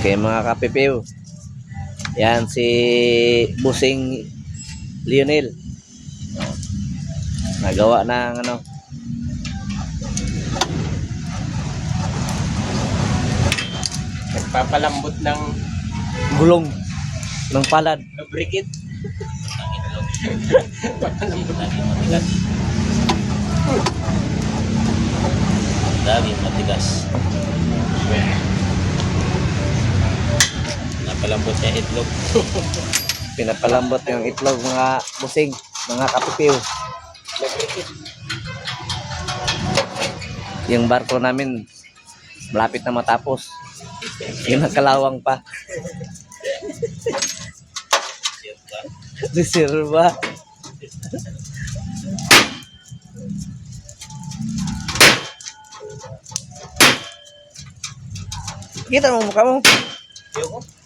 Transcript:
Okay mga kapipiw. Yan si Busing Lionel. Nagawa ng ano. Nagpapalambot ng Gulong ng palad. lubricant. Daging matigas. Napalambot niya itlog. Pinapalambot yung itlog mga busing, mga kapipiw. Yung barko namin malapit na matapos. Yung nakalawang pa. Reserva. Kita mo mukha mo. Yung